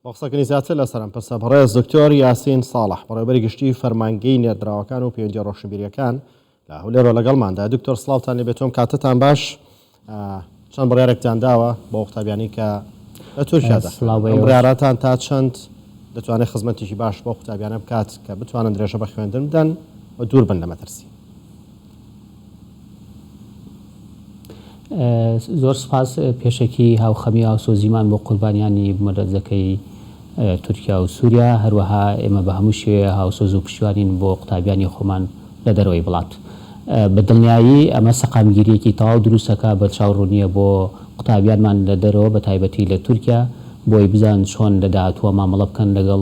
بەخسەکەنی زیاتر لە سەرم پرسە بەڕێز دکتۆر یاسین ساڵح بەڕێوەبەری گشتی فەرمانگەی نێردراوەکان و پەیوەندیە ڕۆشنبیریەکان لە هەولێرەوە لەگەڵماندا. دکتۆر سڵاوتان لێ بێتۆم کاتتان باش، چەند بڕیارێکتان داوە بۆ قوتابیانی کە لە تورکیادا بڕیاراتان تا چەند دەتوانێت خزمەتێکی باش بۆ قوتابیانە بکات کە بتوانن درێژە بە خوێندن بدەن و دوور بن لە مەترسی؟ زۆر سپاس پێشەکی هاوخەمی هاوسۆزیمان بۆ قوربانیانی مەرەزەکەی تورکیا و سووریا، هەروەها ئێمە بە هەموو شێوێ هاوسۆز و پشتیوانین بۆ قوتابیانی خۆمان لە دەرەوەی وڵات. بە دڵنیایی ئەمە سەقامگیریەکی تەواو دروستەکە بە چاوڕوونیە بۆ قوتابیانمان لە دەرەوە بە تایبەتی لە تورکیا، بۆی بزان چۆن لە داهاتووە مامەڵە بکەن لەگەڵ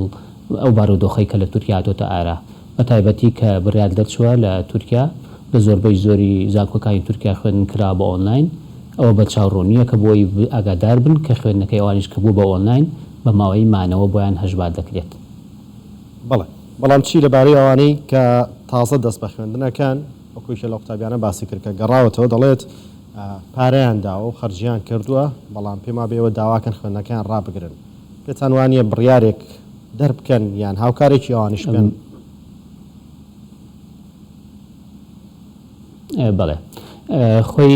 ئەو بارودۆخەی کە لە تورکیا هاتۆتە ئارا، بە تایبەتی کە بڕیار دەرچووە لە تورکیا لە زۆربەی زۆری زانکۆکانی تورکیا خوێندن کرا بە ئۆنلاین. ئەوە بە چاوڕوونیە کە بۆی ئاگادار بن کە خوێندنەکەی ئەوانیش کە بوو بە ئۆنلاین بە ماوەی مانەوە بۆیان هەژبات دەکرێت. بەڵام چی لەبارەی ئەوانەی کە تازە دەست بە خوێندنەکان وەکوی کە لە قوتابیانە باسی کرد کە گەڕاوەتەوە دەڵێت پارەیان داوە و خەرجیان کردووە، بەڵام پێما بێەوە داواکەن خوێندنەکان ڕابگرن، پێتان وانییە بڕیارێک دەربکەن یان هاوکارێکی ئەوانیش بن؟ بەڵێ، خۆی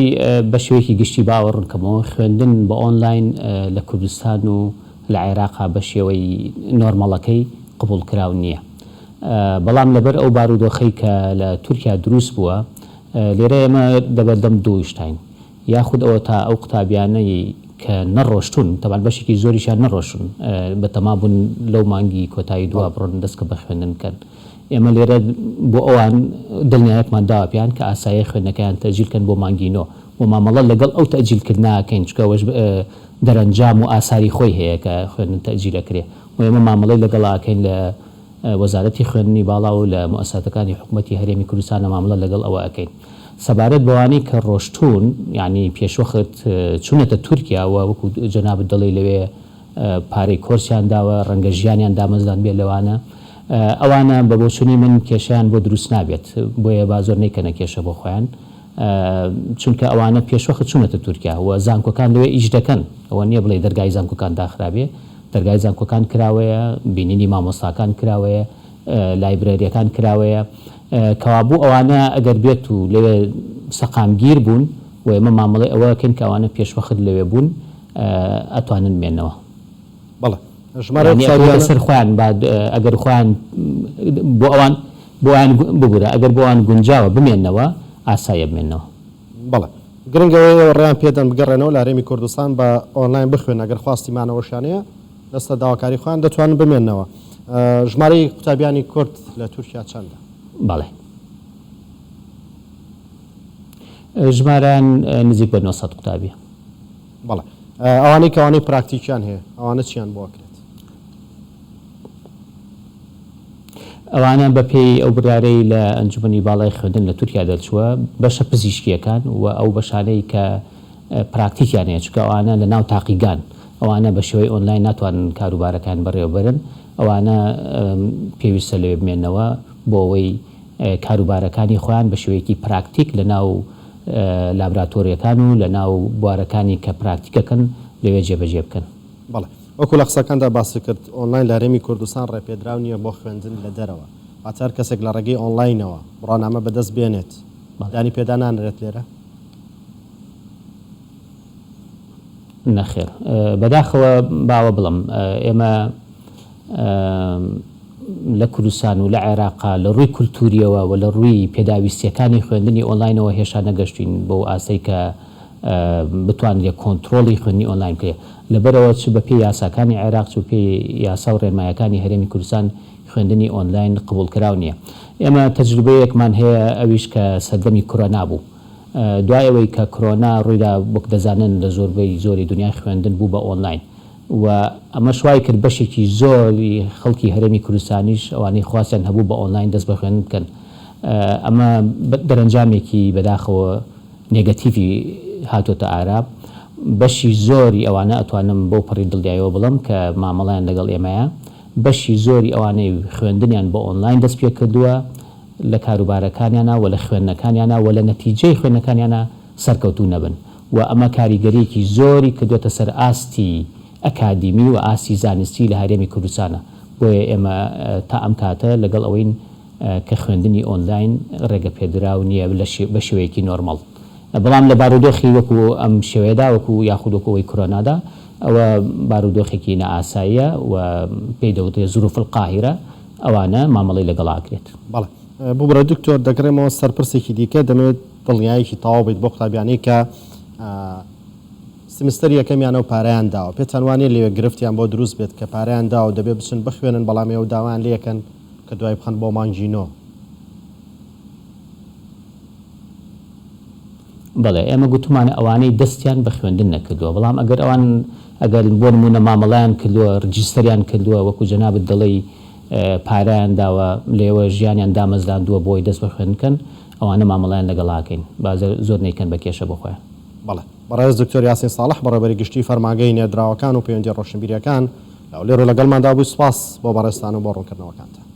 بە شێوەیەکی گشتی باوەڕن کەمەوە خوێندن بە ئۆنلاین لە کوردستان و لە عێراقا بە شێوەی نۆرمەڵەکەی قبول کراو نییە. بەڵام لەبەر ئەو بارودۆخەی کە لە تورکیا دروست بووە، لێرە ئێمە دەبەردەم دووشتین، یاخود ئەوە تا ئەو قوتابیانەی کە نەڕۆشتون، تەبان بەشێکی زۆریشان نەڕۆشتون بە تەمابوون لەو مانگی کۆتایی دوا بڕۆن دەستکە بە خوێندن بکەن. ئێمە لێرە بۆ ئەوان دڵنیایەکمان داوە پێیان کە ئاسایی خوێندنەکەیان تەجیلکەن بۆ مانگینۆ و مامەڵە لەگەڵ ئەو تەجیلکردناکەین، چکە ئەوەش دەرەنجام و ئاساری خۆی هەیە کە خوێندن تەجیلەکرێ و ئێمە مامەڵەی لەگەڵاکەین لە وەزارەتی خوێندنی باڵا و لە موسساتەکانی حکوومەتی هەرێمی کوردستانە مامەڵە لەگەڵ ئەوە ئەەکەین. سەبارەت بەوانەی کە ڕۆشتون یعنی پێشوەخت چوونەتە تورکیا و وەکو جەنابەت دەڵێ لەوێ پارەی کۆرسیان داوە، ڕەنگە ژیانیان دامەزدان بێت لەوانە، ئەوانە بە بۆچوونی من کێشیان بۆ دروست نابێت، بۆیە با زۆر نەیکەنە کێشە بۆ خۆیان، چونکە ئەوانە پێشوەخت چوونەتە تورکیا و زانکۆکان لەوێ ئیش دەکەن. ئەوە نییە بڵێ دەرگای زانکۆکان داخرابێ، دەرگای زانکۆکان کراوەیە، بینینی مامۆستاکان کراوەیە، لایبرەریەکان کراوەیە، کەوابوو ئەوانە ئەگەر بێت و لەوێ سەقامگیر بوون و ئێمە مامەڵی ئەوەکەن کە ئەوانە پێشوەخت لەوێ بوون ئەتوانن بمێنەوە. سەر خۆیان ئەگەر خۆیان بۆ ئەوان ببوورە، ئەگەر بۆیان گونجاوە بمێنەوە ئاسایە بمێنەوە. بەڵێ، گرنگەوەی ڕێیان پێدەن بگەڕێنەوە لە هەرێمی کوردستان بە ئۆنلاین بخوێن، ئەگەر خواستیمانەوەشانەیە دەستە داواکاری خۆیان دەتوانن بمێنەوە. ژمارەی قوتابیانی کورد لە تورکیا چەندە؟ بەڵێ، ژمارەیان نزیک بە 900 قوتابیە. بەڵێ، ئەوانەی کەوانەی پراکتیکیان هەیە ئەوانە چیان بۆ کرێت؟ ئەوانە بەپێی ئەو بڕیارەی لە ئەنجومەنی باڵای خوێندن لە تورکیا دەرچووە بەشە پزیشکیەکان و ئەو بەشانەی کە پراکتیکیان هەیە، چکە ئەوانە لە ناو تاقیگان، ئەوانە بە شێوەی ئۆنلاین ناتوانن کاروبارەکان بەڕێوەبەرن، ئەوانە پێویستە لەوێ بمێنەوە بۆ ئەوەی کاروبارەکانی خۆیان بە شێوەیەکی پراکتیک لە ناو لابراتۆریەکان و لە ناو بوارەکانی کە پراکتیکەکەن لەوێ جێبەجێ بکەن. بەڵێ، وەکو لە قسەکاندا باسی کرد ئۆنلاین لە هەرێمی کوردستان ڕێپێدراو نییە بۆ خوێندن لە دەرەوە، هەر کەسێک لە ڕێگەی ئۆنلاینەوە بڕۆنامە بەدەست بێنێت دانی پێدا نانرێت لێرە؟ نەخێر، بەداخەوە باوە بڵم ئێمە لە کوردستان و لە عێراقا لە ڕووی کولتوریەوە و لە ڕووی پێداویستیەکانی خوێندنی ئۆنلاینەوە هێشتا نەگەشتین بۆ ئاسەی کە بتوانێت کۆنتترۆڵی خوێندنی ئۆنلاین بکرێت، لەبەرەوە چ بە پێی یاساکانی عێراق و پێی یاسا و ڕێنمایەکانی هەرێمی کوردستان خوێندنی ئۆنلاین قبولکراو نییە. ئێمە تەجروبەیەکمان هەیە ئەویش کە سەردەمی کۆرۆنا بوو، دوایەوەی کە کۆرۆنا ڕوویدا وەک دەزانن لە زۆربەی زۆری دنیای خوێندن بوو بە ئۆنلاین و ئەمە شوای کرد بەشێکی زۆری خەڵکی هەرێمی کوردستانیش ئەوانەی خواستیان هەبوو بە ئۆنلاین دەست بە خوێندن بکەن. ئەمە دەرەنجامێکی بەداخەوە نێگەتیڤی هاتوۆتە ئارا. بەشی زۆری ئەوانە ئەتوانم بۆ پەڕی دڵدایەوە بڵم کە مامەڵیان لەگەڵ ئێمەیە، بەشی زۆری ئەوانەی خوێندنیان بە ئۆنلاین دەست پێ کردووە لە کاروبارەکانیانە و لە خوێندنەکانیانە و لە نەتیجەی خوێندنەکانیانە سەرکەوتوو نەبن و ئەمە کاریگەریەکی زۆری کردوێتە سەر ئاستی ئەکادیمی و ئاسی زانستی لە هەرێمی کوردستانە بۆیە ئێمە تا ئەم کاتە لەگەڵ ئەوەین کە خوێندنی ئۆنلاین ڕێگە پێدراو نییە بە شێوەیەکی نۆرمەڵ بەڵام لە بارودۆخی وەکو ئەم شێوەیەدا وەکو یاخودۆکەوەی کۆرۆنادا ئەوە بارودۆخێکی نەئاساییە و پێی دەوتێت ظروف القاهرە ئەوانە مامەڵی لەگەڵاکرێت. بەڵێ بوو بڕە دکتۆر دەگرێمەوە سەرپرسێکی دیکە دەمەوێت دڵنیایەکی تەواو بیت بۆ قوتابیانی کە سمستەر یەکەمیانە و پارەیان داوە پێتان وانێ لێوێ گرفتیان بۆ دروست بێت کە پارەیان داوە دەبێت بچن بخوێنن بەڵام ئێوە داوایان لێ یەکەن کە دوای بخەن بۆ مانگینۆ. بەڵێ ئێمە گوتمانە ئەوانەی دەستیان بە خوێندن نەکردووە بەڵام ئەگەر بۆ نمونە مامەڵیان کردووە ڕجیستەریان کردووە وەکو جەنابەت دەڵێی پارەیان داوە لێوە ژیانیان دامەزراندووە بۆی دەست بە خوێندکەن ئەوانە مامەڵیان لەگەڵاکەین بازە زۆر نیکەن بە کێشە بخۆیان. بەڵێ بەڕێز دکتۆر یاسین ساڵح بەڕێوەبەری گشتی فەرمانگەی نێردراوەکان و پەیوەندی ڕۆشنبیریەکان لەولێر و لەگەڵماندا بوو سپاس بۆ بەڕێستان و بۆ ڕوونکردنەوەکانتان.